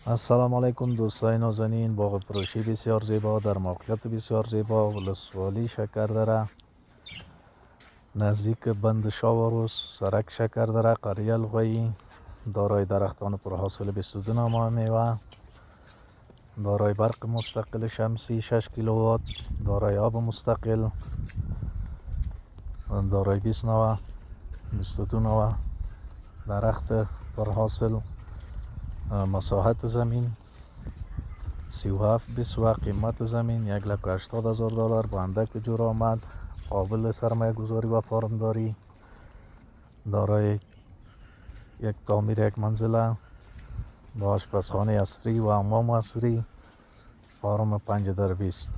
السلام علیکم دوستای نازنین. باغ فروشی بسیار زیبا در موقعیت بسیار زیبا ولسوالی شکردره نزدیک بند شاوروس سرک شکردره قریه الغویی، دارای درختان پرحاصل 22 ماه میوه، دارای برق مستقل شمسی 6 کیلووات، دارای آب مستقل، دارای 20 نوه 22 نوه درخت پرحاصل، مساحت زمین 37 بیسوه، قیمت زمین 1,80,000 دلار با اندک جور آمد، قابل سرمایه گذاری و فارمداری، دارای یک تعمیر یک منزله با آشپزخانه اصری و حمام اصری، فارم 5 در 20.